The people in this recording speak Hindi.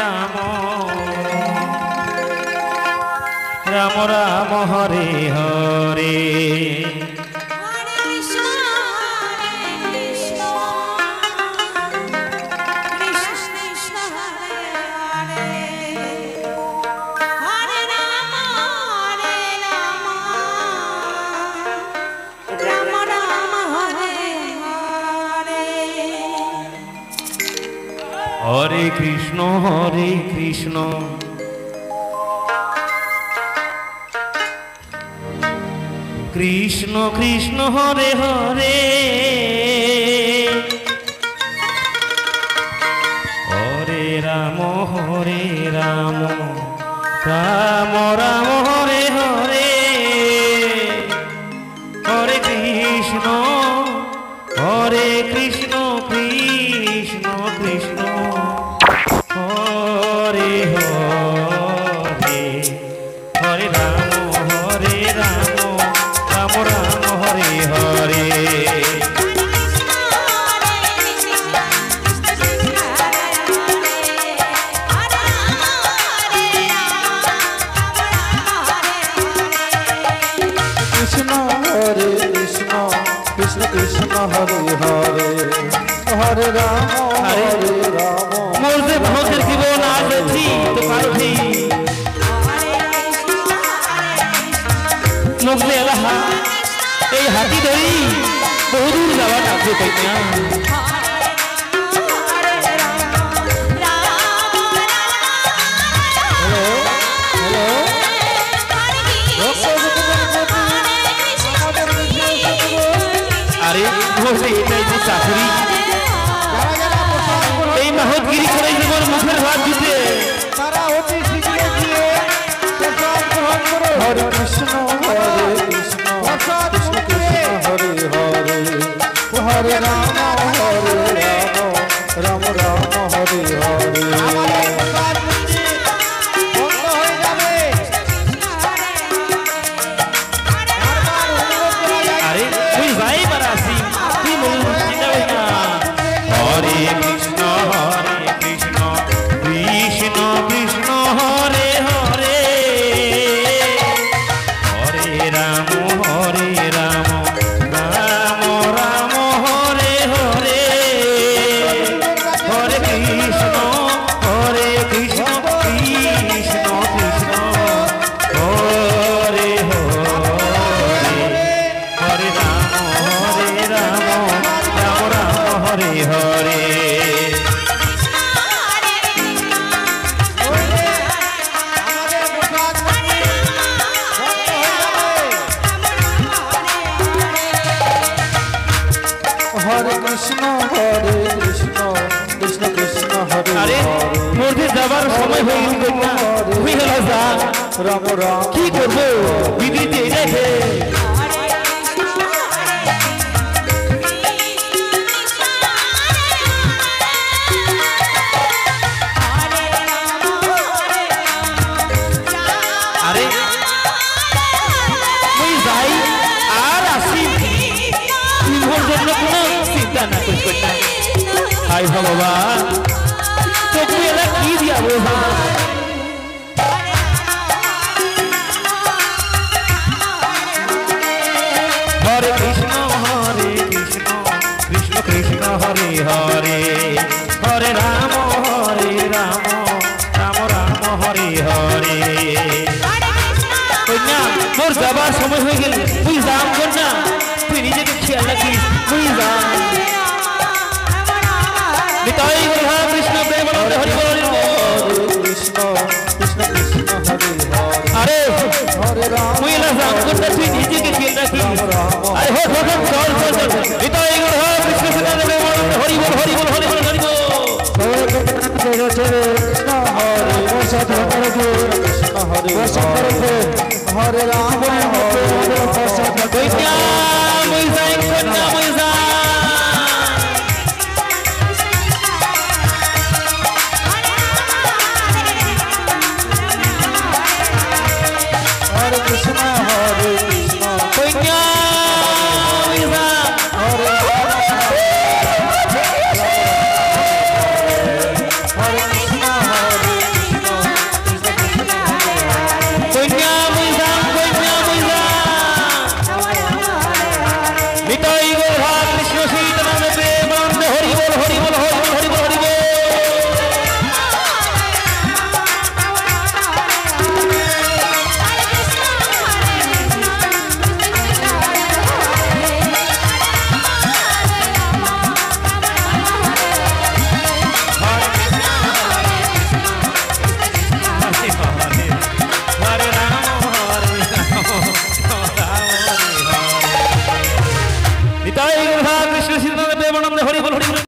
রাম রাম রাম হরে হরে हरे कृष्ण कृष्ण कृष्ण हरे हरे हरे राम राम राम हरे हरे हरे कृष्ण कृष्ण कृष्ण हरे हरे हरे राम राम राम हरे हरे कृष्ण हरे कृष्ण कृष्ण हरे हरे हरे राम मोर से भोजर जीवन आज थी तो पारथी मुझे अल्लाह ए हाथी धरी बहुत दूर जावा डाके पैया अरे मोसे एटाई जे चाकरी এই মাহতগিরি করে জীবন মুখের ভাত দিতে তারা অতি শীঘ্র গিয়ে প্রসাদ গ্রহণ করো হরে কৃষ্ণ কৃষ্ণ কৃষ্ণ হরে হরে হরে রাম রাম হরে হরে আরে তুই যাই বারাসি তুই মন চিন্তা হই না হরে কৃষ্ণ কৃষ্ণ কৃষ্ণ হরে হরে হরে রাম রাম রাম হরে হরে হরে কৃষ্ণ কৃষ্ণ কৃষ্ণ হরে হরে হরে রাম রাম হরে হরে हरे कृष्ण कृष्ण कृष्ण हरे अरे मोर যাবার সময় হয়ে গেল না তুই হলো যা राम राम কি করব বিদিতে রেখে আরে তুই যাই আর আসি তুই মোর জন্য কোনো চিন্তা না করিস না হাই ভগবান তোকে এরা কি দিয়া বোঝা हरे कृष्ण कृष्ण कृष्ण हरे हरे हरे राम राम हरे हरे कन्या मोर जाबार समय हो गेल तुई जाम कर ना तुई निजे के ख्याल राखिस तुई जा निताई गौर कृष्ण प्रेमानंद हरि बोल कृष्ण कृष्ण कृष्ण हरे अरे हरे राम तुई ला जाम कर ना तुई निजे के ख्याल राखिस अरे हो चल निताई गौर कृष्ण प्रेमानंद हरि बोल कृष्ण हरे हरे हरे राम